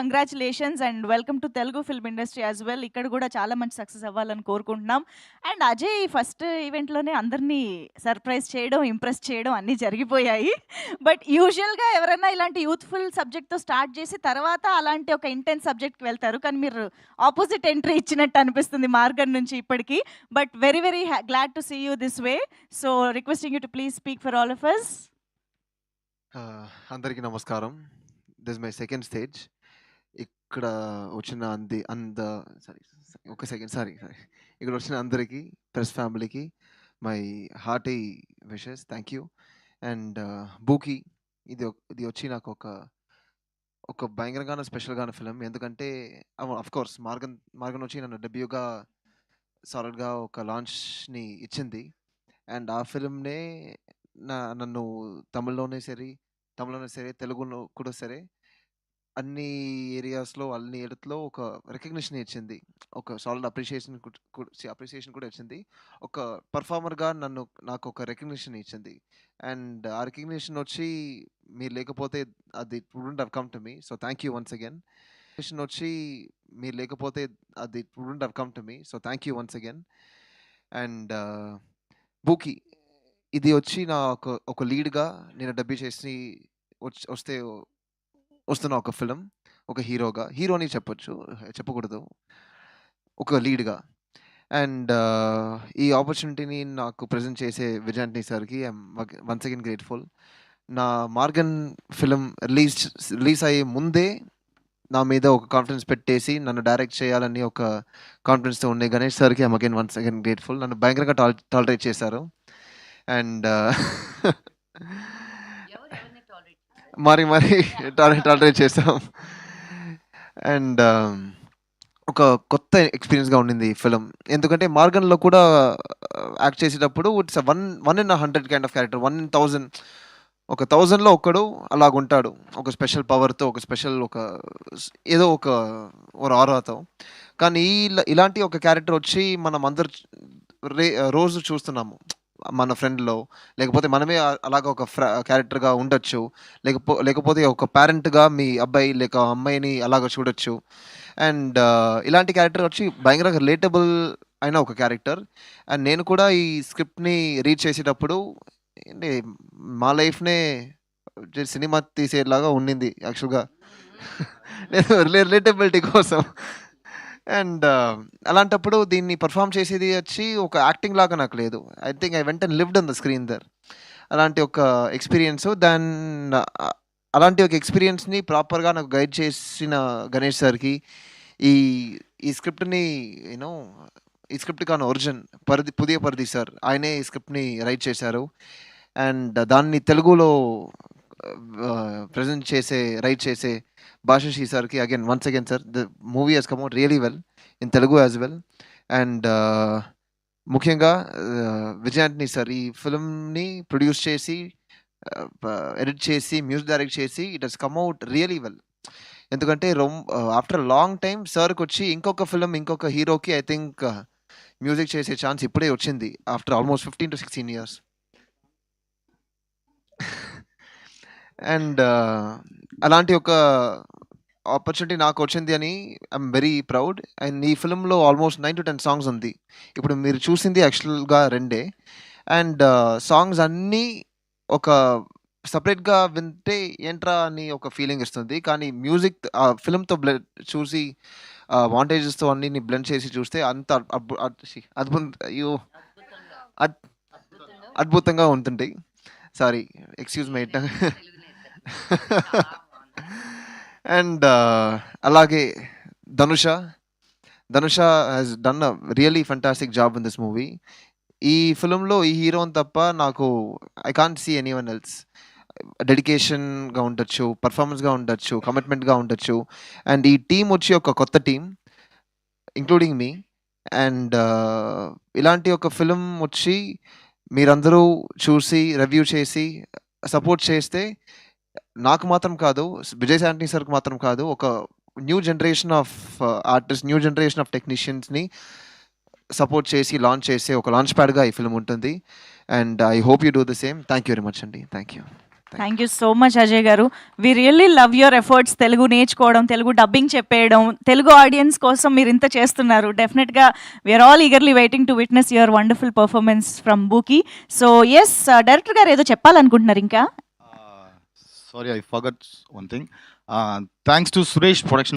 Congratulations and welcome to Telugu film industry as well. ఇక్కడ కూడా చాలా మంచి సక్సెస్ అవ్వాలని కోరుకుంటున్నాం. అండ్ అజయ్ ఫస్ట్ ఈవెంట్లోనే అందరినీ సర్ప్రైజ్ చేయడం, ఇంప్రెస్ చేయడం అన్నీ జరిగిపోయాయి. బట్ యూజువల్గా ఎవరైనా ఇలాంటి యూత్ఫుల్ సబ్జెక్ట్తో స్టార్ట్ చేసి తర్వాత అలాంటి ఒక ఇంటెన్స్ సబ్జెక్ట్కి వెళ్తారు. కానీ మీరు ఆపోజిట్ ఎంట్రీ ఇచ్చినట్టు అనిపిస్తుంది మార్గన్ నుంచి ఇప్పటికీ. But very very glad to see you this way. So requesting you to please speak for all of us. అందరికీ నమస్కారం. This my second stage. ఇక్కడ వచ్చిన ఇక్కడ వచ్చిన అందరికీ, ప్రెస్ ఫ్యామిలీకి my hearty wishes. Thank you. And Bhooki ఇది వచ్చి నాకు ఒక భయంకరంగా స్పెషల్గానే ఫిలిం. ఎందుకంటే అఫ్ కోర్స్ మార్గన్ వచ్చి నన్ను డెబ్యూగా సాలిడ్గా ఒక లాంచ్ని ఇచ్చింది. అండ్ ఆ ఫిలింనే నన్ను తమిళ్లోనే సరే, తెలుగులో కూడా సరే, అన్ని ఏరియాస్లో, అన్ని ఎడతలో ఒక రికగ్నిషన్ ఇచ్చింది. ఒక సాలిడ్ అప్రిషియేషన్ కూడా ఇచ్చింది. ఒక పర్ఫార్మర్గా నాకు ఒక రికగ్నిషన్ ఇచ్చింది. అండ్ ఆ రికగ్నిషన్ వచ్చి మీరు లేకపోతే అది wouldn't have come to me. So thank you once again. And Bhooki ఇది వచ్చి నా ఒక లీడ్గా నేను డబ్బీ చేసి వస్తున్న ఒక ఫిలిం. ఒక హీరోని చెప్పకూడదు, ఒక లీడ్గా. అండ్ ఈ ఆపర్చునిటీని నాకు ప్రజెంట్ చేసే విజయాంటిని సార్కి ఐఎమ్ వన్స్ అగైన్ గ్రేట్ఫుల్. నా మార్గన్ ఫిలిం రిలీజ్ అయ్యే ముందే నా మీద ఒక కాన్ఫిడెన్స్ పెట్టేసి నన్ను డైరెక్ట్ చేయాలని ఒక కాన్ఫిడెన్స్తో ఉండే గణేష్ సార్కి I'm again once again grateful. నన్ను భయంకరంగా టాలరేట్ చేశారు. అండ్ మరి టాలరేట్ చేస్తాం. అండ్ ఒక కొత్త ఎక్స్పీరియన్స్గా ఉండింది ఈ ఫిలిం. ఎందుకంటే మార్గన్లో కూడా యాక్ట్ చేసేటప్పుడు ఇట్స్ 1/100 కైండ్ ఆఫ్ క్యారెక్టర్. 1/1000, ఒక 1000లో ఒక్కడు అలాగుంటాడు. ఒక స్పెషల్ పవర్తో, ఒక స్పెషల్ ఏదో ఒక ఆరాతో. కానీ ఇలాంటి ఒక క్యారెక్టర్ వచ్చి మనం అందరు రోజు చూస్తున్నాము మన ఫ్రెండ్లో. లేకపోతే మనమే అలాగ ఒక క్యారెక్టర్గా ఉండొచ్చు. లేకపోతే ఒక పేరెంట్గా మీ అబ్బాయి లేక అమ్మాయిని అలాగ చూడొచ్చు. అండ్ ఇలాంటి క్యారెక్టర్ వచ్చి భయంకరంగా రిలేటబుల్ అయిన ఒక క్యారెక్టర్. అండ్ నేను కూడా ఈ స్క్రిప్ట్ని రీడ్ చేసేటప్పుడు మా లైఫ్నే సినిమా తీసేలాగా ఉండింది యాక్చువల్గా, రిలేటబిలిటీ కోసం. అండ్ అలాంటప్పుడు దీన్ని పర్ఫామ్ చేసేది వచ్చి ఒక యాక్టింగ్ లాగా నాకు లేదు. I think I went and lived on the screen there. అలాంటి ఒక ఎక్స్పీరియన్స్. అలాంటి ఒక ఎక్స్పీరియన్స్ని ప్రాపర్గా నాకు గైడ్ చేసిన గణేష్ సార్కి, ఈ స్క్రిప్ట్ని ఈ స్క్రిప్ట్ కాని ఒరిజిన్ పుదియ పరది సార్, ఆయనే ఈ స్క్రిప్ట్ని రైట్ చేశారు. అండ్ దాన్ని తెలుగులో ప్రజెంట్ రైట్ చేసే భాషశ్రీ సార్కి again once again sir, the movie has come out really well in Telugu as well. And ముఖ్యంగా విజయాంటిని సార్ ఈ ఫిల్మ్ని ప్రొడ్యూస్ చేసి, ఎడిట్ చేసి, మ్యూజిక్ డైరెక్ట్ చేసి, it has come out really well. ఎందుకంటే ఆఫ్టర్ లాంగ్ టైమ్ సార్కి వచ్చి ఇంకొక ఫిలిం, ఇంకొక హీరోకి ఐ థింక్ మ్యూజిక్ చేసే ఛాన్స్ ఇప్పుడే వచ్చింది after almost 15 to 16 years. And అలాంటి ఒక ఆపర్చునిటీ నాకు వచ్చింది అని ఐఎమ్ వెరీ ప్రౌడ్. అండ్ ఈ ఫిలింలో ఆల్మోస్ట్ 9 to 10 సాంగ్స్ ఉంది. ఇప్పుడు మీరు చూసింది యాక్చువల్గా 2. అండ్ సాంగ్స్ అన్నీ ఒక సపరేట్గా వింటే ఏంట్రా అని ఒక ఫీలింగ్ ఇస్తుంది. కానీ మ్యూజిక్ ఫిలింతో చూసి వాంటేజెస్తో అన్ని బ్లెండ్ చేసి చూస్తే అంత అద్భుతంగా ఉంటుంది. Sorry, excuse my. అండ్ అలాగే Dhanush has done a really fantastic job in this movie. ఈ ఫిలింలో ఈ హీరోని తప్ప నాకు I can't see anyone else. డెడికేషన్గా ఉండొచ్చు, పర్ఫార్మెన్స్గా ఉండొచ్చు, కమిట్మెంట్గా ఉండొచ్చు. అండ్ ఈ టీం వచ్చి ఒక కొత్త టీం ఇంక్లూడింగ్ మీ. అండ్ ఇలాంటి ఒక ఫిలిం వచ్చి మీరందరూ చూసి రివ్యూ చేసి సపోర్ట్ చేస్తే నాకు మాత్రం కాదు, విజయ్ శాంటిని సార్కి మాత్రం కాదు, ఒక new generation of artist, new generation of టెక్నీషియన్స్ని సపోర్ట్ చేసి లాంచ్ చేసే ఒక లాంచ్ ప్యాడ్గా ఈ ఫిలిం ఉంటుంది. And I hope you do the same. Thank you very much అండి. Thank you. Thank you so much Ajay garu. We really love your efforts. Telugu నేర్చుకోవడం, Telugu dubbing చెప్పేయడం, తెలుగు ఆడియన్స్ కోసం మీరు ఇంత చేస్తున్నారు. డెఫినెట్గా we are all eagerly waiting to witness your wonderful performance from బూకీ. So yes, director గారు ఏదో చెప్పాలనుకుంటున్నారు ఇంకా? Sorry, I forgot one thing. Thanks to Suresh Production